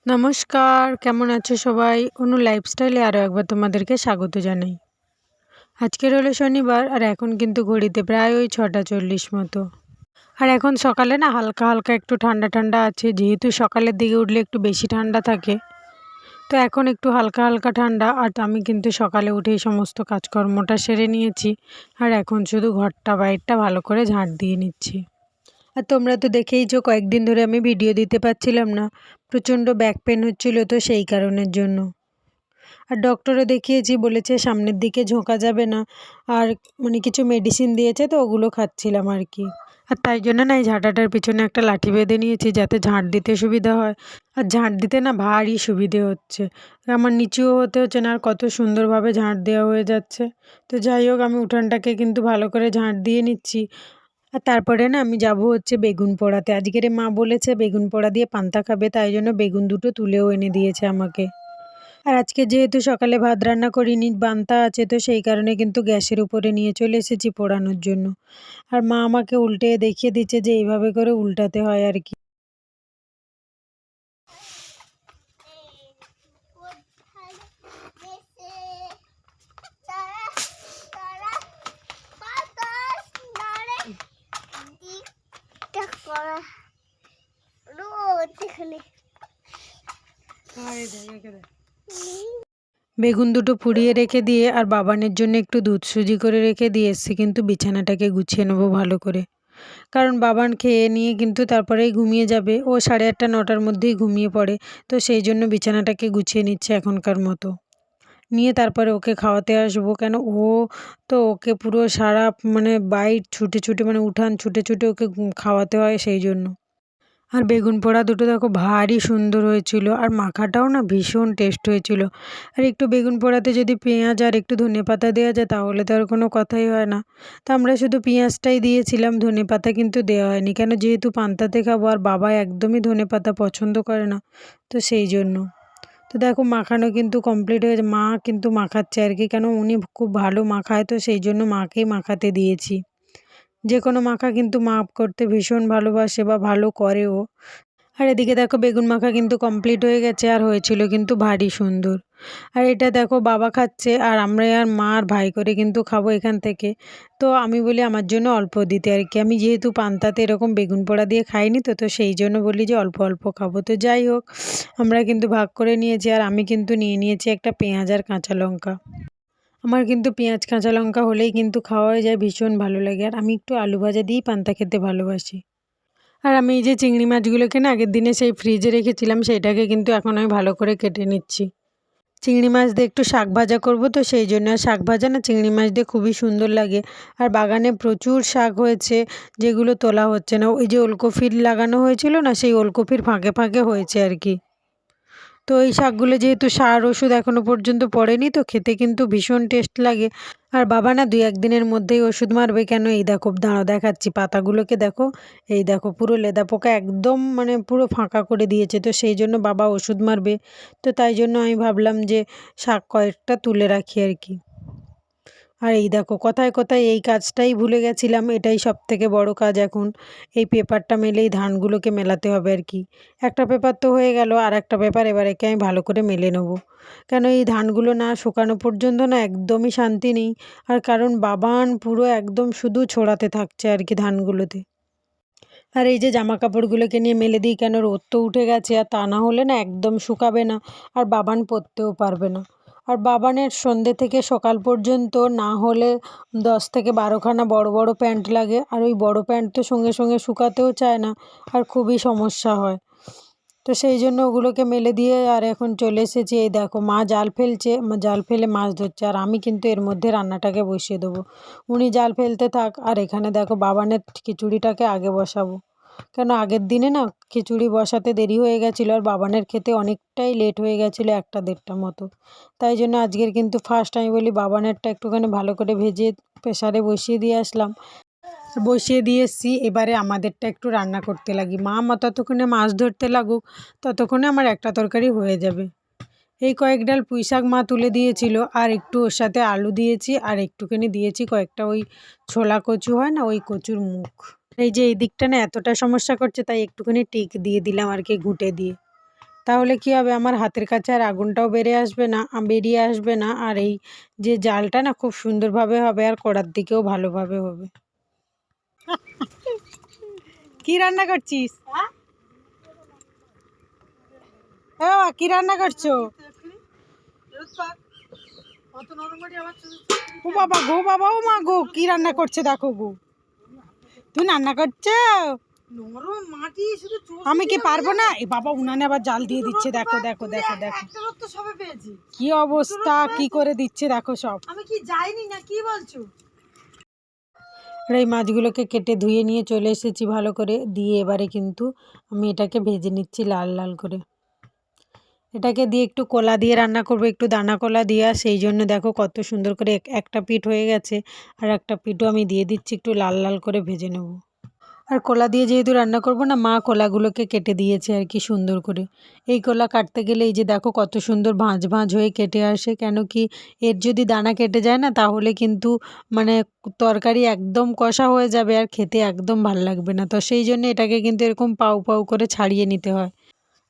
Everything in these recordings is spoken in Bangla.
নমস্কার, কেমন আছো সবাই? অনু লাইফস্টাইলে আরও একবার তোমাদেরকে স্বাগত জানাই। আজকের হলো শনিবার আর এখন কিন্তু ঘড়িতে প্রায় ওই 6:40 মতো। আর এখন সকালে না হালকা হালকা একটু ঠান্ডা ঠান্ডা আছে, যেহেতু সকালের দিকে উঠলে একটু বেশি ঠান্ডা থাকে। তো এখন একটু হালকা হালকা ঠান্ডা, আর আমি কিন্তু সকালে উঠেই সমস্ত কাজকর্মটা সেরে নিয়েছি। আর এখন শুধু ঘরটা বাইরটা ভালো করে ঝাঁট দিয়ে নিচ্ছি। আর তোমরা তো দেখেইছো কয়েকদিন ধরে আমি ভিডিও দিতে পারছিলাম না, প্রচণ্ড ব্যাক পেন হচ্ছিল, তো সেই কারণের জন্য। আর ডক্টরে দেখিয়েছি, বলেছে সামনের দিকে ঝোঁকা যাবে না। আর কিছু মেডিসিন দিয়েছে, তো ওগুলো খাচ্ছিলাম আর কি। আর তাই জন্য না এই ঝাঁটাটার পিছনে একটা লাঠি বেঁধে নিয়েছি, যাতে ঝাঁট দিতে সুবিধা হয়। আর ঝাঁট দিতে না ভারী সুবিধে হচ্ছে, আমার নিচুও হতে হচ্ছে না, আর কত সুন্দরভাবে ঝাঁট দেওয়া হয়ে যাচ্ছে। তো যাই হোক, আমি উঠানটাকে কিন্তু ভালো করে ঝাঁট দিয়ে নিচ্ছি। আর তারপরে না আমি যাব হচ্ছে বেগুন পোড়াতে। আজকের মা বলেছে বেগুন পোড়া দিয়ে পান্তা খাবে, তাই জন্য বেগুন দুটো তুলেও এনে দিয়েছে আমাকে। আর আজকে যেহেতু সকালে ভাত রান্না করিনি, পান্তা আছে, তো সেই কারণে কিন্তু গ্যাসের উপরে নিয়ে চলে এসেছি পোড়ানোর জন্য। আর মা আমাকে উল্টে দেখিয়ে দিচ্ছে যে এইভাবে করে উল্টাতে হয় আর কি। বেগুন দুটো পুড়িয়ে রেখে দিয়ে আর বাবানের জন্য একটু দুধ সুজি করে রেখে দিয়ে এসছি, কিন্তু বিছানাটাকে গুছিয়ে নেবো ভালো করে। কারণ বাবান খেয়ে নিয়ে কিন্তু তারপরেই ঘুমিয়ে যাবে, ও 8:30 9টার মধ্যেই ঘুমিয়ে পড়ে। তো সেই জন্য বিছানাটাকে গুছিয়ে নিচ্ছে এখনকার মতো, নিয়ে তারপরে ওকে খাওয়াতে আসবো। কেন ওকে পুরো সারা বাইর ছুটে ছুটে উঠান ছুটে ছুটে ওকে খাওয়াতে হয়, সেই জন্য। আর বেগুন পোড়া দুটো দেখো ভারী সুন্দর হয়েছিল, আর মাখাটাও না ভীষণ টেস্ট হয়েছিল। আর একটু বেগুন পোড়াতে যদি পেঁয়াজ আর একটু ধনেপাতা দেওয়া যায়, তাহলে তো আর কোনো কথাই হয় না। তো আমরা শুধু পেঁয়াজটাই দিয়েছিলাম, ধনেপাতা কিন্তু দেওয়া হয়নি, কেন যেহেতু পান্তাতে খাবো, আর বাবা একদমই ধনেপাতা পছন্দ করে না, তো সেই জন্য। তো দেখো মাখানো কিন্তু কমপ্লিট হয়েছে, মা কিন্তু মাখাচ্ছে আর কি, কেন উনি খুব ভালো মাখায়, তো সেই জন্য মাকেই মাখাতে দিয়েছি। যে কোনো মাখা কিন্তু মা করতে ভীষণ ভালোবাসে বা ভালো করেও। আর এদিকে দেখো বেগুন মাখা কিন্তু কমপ্লিট হয়ে গেছে, আর হয়েছিল কিন্তু ভারী সুন্দর। আর এটা দেখো বাবা খাচ্ছে, আর আমরা আর মা আর ভাই করে কিন্তু খাবো এখান থেকে। তো আমি বলি আমার জন্য অল্প দিতে আর কি, আমি যেহেতু পান্তাতে এরকম বেগুন পোড়া দিয়ে খাইনি, তো সেই জন্য বলি যে অল্প অল্প খাবো। তো যাই হোক, আমরা কিন্তু ভাগ করে নিয়েছি, আর আমি কিন্তু নিয়ে নিয়েছি একটা পেঁয়াজ আর কাঁচা লঙ্কা। আমার কিন্তু পেঁয়াজ কাঁচা লঙ্কা হলেই কিন্তু খাওয়া হয়ে যায়, ভীষণ ভালো লাগে। আর আমি একটু আলু ভাজা দিয়েই পান্তা খেতে ভালোবাসি। আর আমি এই যে চিংড়ি মাছগুলোকে না আগের দিনে সেই ফ্রিজে রেখেছিলাম, সেটাকে কিন্তু এখন আমি ভালো করে কেটে নিচ্ছি। চিংড়ি মাছ দিয়ে একটু শাক ভাজা করব, তো সেই জন্য। আর শাক ভাজা না চিংড়ি মাছ দিয়ে খুবই সুন্দর লাগে। আর বাগানে প্রচুর শাক হয়েছে, যেগুলো তোলা হচ্ছে না। ওই যে ওলকপির লাগানো হয়েছিল না, সেই ওলকপির ফাঁকে ফাঁকে হয়েছে আর কি। তো এই শাকগুলো যেহেতু সার ওষুধ এখনো পর্যন্ত পড়েনি, তো খেতে কিন্তু ভীষণ টেস্ট লাগে। আর বাবা না 2-1 দিনের মধ্যেই ওষুধ মারবে, কেন এই দেখো দাঁড়াও দেখাচ্ছি পাতাগুলোকে দেখো। এই দেখো পুরো লেদা পোকা একদম পুরো ফাঁকা করে দিয়েছে, তো সেই জন্য বাবা ওষুধ মারবে। তো তাই জন্য আমি ভাবলাম যে শাক কয়েকটা তুলে রাখি আর কি। আর এই দেখো কথায় কথায় এই কাজটাই ভুলে গেছিলাম, এটাই সবথেকে বড় কাজ এখন। এই পেপারটা মেলেই ধানগুলোকে মেলাতে হবে আর কি। একটা পেপার তো হয়ে গেল, আর একটা পেপার এবার একে আমি ভালো করে মেলে নেবো। কেন এই ধানগুলো না শুকানো পর্যন্ত না একদমই শান্তি নেই। আর কারণ বাবান পুরো একদম শুধু ছড়াতে থাকছে আর কি ধানগুলোতে। আর এই যে জামা কাপড়গুলোকে নিয়ে মেলে দিই, কেন রোদ তো উঠে গেছে, আর তা না হলে না একদম শুকাবে না, আর বাবান পরতেও পারবে না। আর বাবানের সন্ধ্যে থেকে সকাল পর্যন্ত না হলে 10 থেকে 12খানা বড় বড় প্যান্ট লাগে, আর ওই বড় প্যান্ট তো সঙ্গে সঙ্গে শুকাতেও চায় না, আর খুবই সমস্যা হয়। তো সেই জন্য ওগুলোকে মেলে দিয়ে আর এখন চলে এসেছি। এই দেখো মা জাল ফেলছে, জাল ফেলে মাছ ধরছে, আর আমি কিন্তু এর মধ্যে রান্নাটাকে বসিয়ে দেবো। উনি জাল ফেলতে থাক, আর এখানে দেখো বাবানের খিচুড়িটাকে আগে বসাবো। কেন আগের দিনে না খিচুড়ি বসাতে দেরি হয়ে গেছিলো, আর বাবানের খেতে অনেকটাই লেট হয়ে গেছিলো, 1টা 1:30 মতো। তাই জন্য আজকের কিন্তু ফার্স্ট আমি বলি বাবানেরটা একটুখানি ভালো করে ভেজে প্রেসারে বসিয়ে দিয়ে আসলাম। বসিয়ে দিয়ে এসছি, এবারে আমাদেরটা একটু রান্না করতে লাগি। মা ততক্ষণে মাছ ধরতে লাগুক, ততক্ষণে আমার একটা তরকারি হয়ে যাবে। এই কয়েক ডাল পুঁই শাক মা তুলে দিয়েছিল, আর একটু ওর সাথে আলু দিয়েছি, আর একটুখানি দিয়েছি কয়েকটা ওই ছোলা কচু হয় না, ওই কচুর মুখ। এই যে এই দিকটা না এতটা সমস্যা করছে, তাই একটুখানি টিক দিয়ে দিলাম আর কি ঘুঁটে দিয়ে। তাহলে কি হবে, আমার হাতের কাছে আর আগুনটাও বেরিয়ে আসবে না, আর এই যে জালটা না খুব সুন্দরভাবে হবে আর কড়ার দিকেও ভালোভাবে হবে। কি রান্না করছিস? কি রান্না করছো? ও বাবা গো, বাবা ও মা গো, কি রান্না করছে দেখো গো। তুই রান্না করছো? আমি কি পারবো না? এ বাবা, উনানে আবার জাল দিয়ে দিচ্ছে, দেখো দেখো দেখো দেখো কি অবস্থা, কি করে দিচ্ছে দেখো সব। আমি কি যাইনি না, কি বলছো? আর এই মাছগুলোকে কেটে ধুয়ে নিয়ে চলে এসেছি ভালো করে দিয়ে, এবারে কিন্তু আমি এটাকে ভেজে নিচ্ছি লাল লাল করে। এটাকে দিয়ে একটু কলা দিয়ে রান্না করবো, একটু দানা কলা দিয়ে, সেই জন্য দেখো কত সুন্দর করে একটা পিঠ হয়ে গেছে, আর একটা পিঠও আমি দিয়ে দিচ্ছি, একটু লাল লাল করে ভেজে নেব। আর কলা দিয়ে যেহেতু রান্না করব না, মা কলাগুলোকে কেটে দিয়েছে আর কি সুন্দর করে। এই কলা কাটতে গেলে এই যে দেখো কত সুন্দর ভাঁজ ভাঁজ হয়ে কেটে আসে, কেন কি এর যদি দানা কেটে যায় না তাহলে কিন্তু মানে তরকারি একদম কষা হয়ে যাবে আর খেতে একদম ভাল লাগবে না, তো সেই জন্য এটাকে কিন্তু এরকম পাউ পাউ করে ছাড়িয়ে নিতে হয়।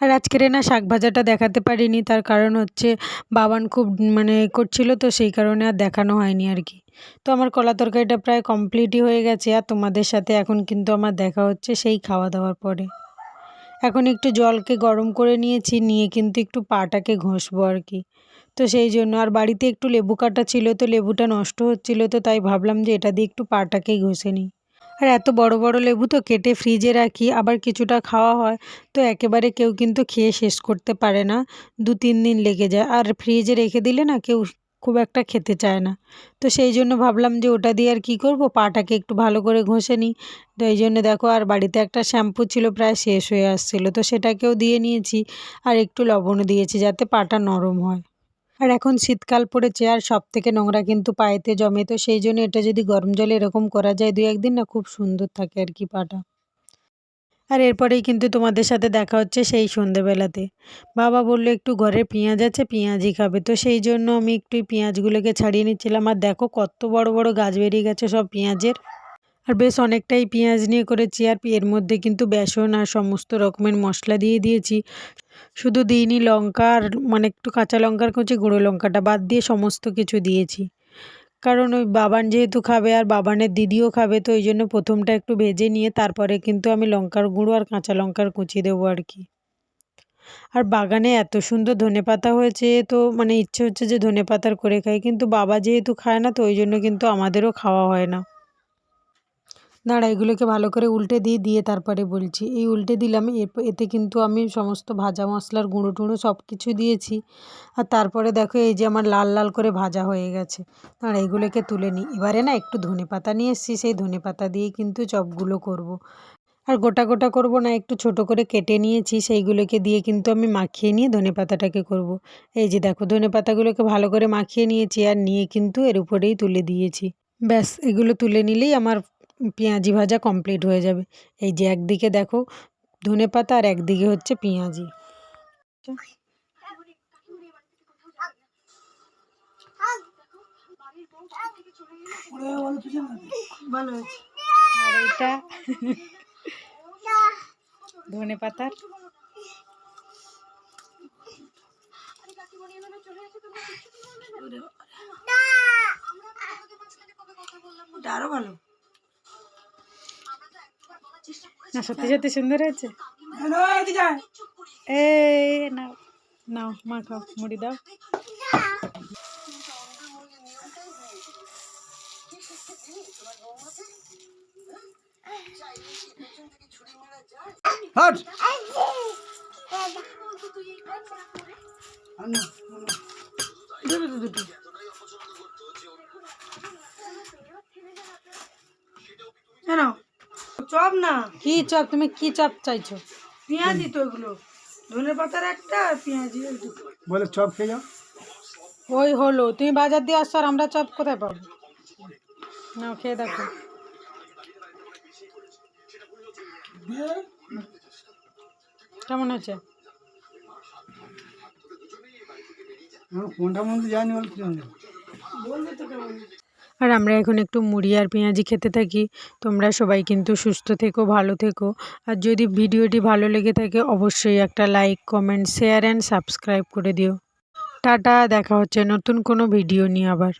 আর আজকের না শাক ভাজাটা দেখাতে পারিনি, তার কারণ হচ্ছে বাবান খুব করছিল, তো সেই কারণে আর দেখানো হয়নি আর কি। তো আমার কলা তরকারিটা প্রায় কমপ্লিটই হয়ে গেছে, আর তোমাদের সাথে এখন কিন্তু আমার দেখা হচ্ছে সেই খাওয়া দাওয়ার পরে। এখন একটু জলকে গরম করে নিয়েছি, নিয়ে কিন্তু একটু পাটাকে ঘষবো আর কি। তো সেই জন্য, আর বাড়িতে একটু লেবু কাটা ছিল, তো লেবুটা নষ্ট হচ্ছিল, তো তাই ভাবলাম যে এটা দিয়ে একটু পাটাকেই ঘষে নিই। আর এত বড় বড় লেবু তো কেটে ফ্রিজে রাখি, আবার কিছুটা খাওয়া হয়, তো একেবারে কেউ কিন্তু খেয়ে শেষ করতে পারে না, 2-3 দিন লেগে যায়, আর ফ্রিজে রেখে দিলে না কেউ খুব একটা খেতে চায় না। তো সেই জন্য ভাবলাম যে ওটা দিয়ে আর কি করব, পাটাকে একটু ভালো করে ঘষে নিই। তো এই জন্য দেখো, আর বাড়িতে একটা শ্যাম্পু ছিল প্রায় শেষ হয়ে আসছিল, তো সেটাকেও দিয়ে নিয়েছি, আর একটু লবণও দিয়েছি যাতে পাটা নরম হয়। আর এখন শীতকাল পড়েছে, আর সব থেকে নোংরা কিন্তু পায়েতে জমে, তো সেই জন্য এটা যদি গরম জলে এরকম করা যায় 2-1 দিন না, খুব সুন্দর থাকে আর কি পাটা। আর এরপরেই কিন্তু তোমাদের সাথে দেখা হচ্ছে সেই সন্ধেবেলাতে। বাবা বললো একটু ঘরে পেঁয়াজ আছে, পেঁয়াজই খাবে, তো সেই জন্য আমি একটু এই পেঁয়াজগুলোকে ছাড়িয়ে নিচ্ছিলাম, আর দেখো কত বড় বড় গাছ বেরিয়ে গেছে সব পেঁয়াজের। আর বেশ অনেকটাই পেঁয়াজ নিয়ে করেছি, আর এর মধ্যে কিন্তু বেসন আর সমস্ত রকমের মশলা দিয়ে দিয়েছি। শুধু দিইনি লঙ্কা আর একটু কাঁচা লঙ্কার কুচি, গুঁড়ো লঙ্কাটা বাদ দিয়ে সমস্ত কিছু দিয়েছি। কারণ ওই বাবান যেহেতু খাবে আর বাবানের দিদিও খাবে, তো ওই জন্য প্রথমটা একটু ভেজে নিয়ে তারপরে কিন্তু আমি লঙ্কার গুঁড়ো আর কাঁচা লঙ্কার কুচি দেবো আর কি। আর বাগানে এত সুন্দর ধনেপাতা হয়েছে, তো ইচ্ছে হচ্ছে যে ধনেপাতার করে খাই, কিন্তু বাবা যেহেতু খায় না, তো ওই জন্য কিন্তু আমাদেরও খাওয়া হয় না। দাঁড়া, এগুলোকে ভালো করে উল্টে দিয়ে তারপরে বলছি। এই উল্টে দিলাম, এতে কিন্তু আমি সমস্ত ভাজা মশলার গুঁড়ো টুড়ো সব কিছু দিয়েছি। আর তারপরে দেখো এই যে আমার লাল লাল করে ভাজা হয়ে গেছে। দাঁড়া, এগুলোকে তুলে নিই। এবারে না একটু ধনেপাতা নিয়ে এসেছি, সেই ধনেপাতা দিয়েই কিন্তু চপগুলো করব। আর গোটা গোটা করব না, একটু ছোট করে কেটে নিয়েছি, সেইগুলোকে দিয়ে কিন্তু আমি মাখিয়ে নিয়ে ধনেপাতাটাকে করব। এই যে দেখো, ধনেপাতাগুলোকে ভালো করে মাখিয়ে নিয়েছি, আর নিয়ে কিন্তু এর উপরেই তুলে দিয়েছি। ব্যাস, এগুলো তুলে নিলেই আমার পেঁয়াজি ভাজা কমপ্লিট হয়ে যাবে। এই যে একদিকে দেখো ধনেপাতা, আর একদিকে হচ্ছে পেঁয়াজি। ভালো হয়েছে। আর এইটা ধনেপাতার আরো ভালো না, সত্যি সত্যি সুন্দর হয়েছে। এই নাও নাও, মা খাও, মুড়ি দাও। হট দুটো কেন চপ না? কি চপ? তুমি কি চপ চাইছো? পেঁয়াজি তো এগুলো, ধনে পাতার একটা আর পেঁয়াজি দুটো। বলে চপ খেয়ে যাও। ওই হলো, তুমি বাজার দিয়ে আসছো আর আমরা চপ কোথায় পাবো? নাও খেয়ে দেখো। কেমন আছে? কোনটা মধ্যে যায়নি বলতে বলবে তো কেমন। আর আমরা এখন একটু মুড়ি আর পেঁয়াজি খেতে থাকি। তোমরা সবাই কিন্তু সুস্থ থেকো, ভালো থেকো। আর যদি ভিডিওটি ভালো লেগে থাকে অবশ্যই একটা like, comment, share and subscribe করে দিও। টাটা, দেখা হচ্ছে নতুন কোনো ভিডিও নিয়ে আবার।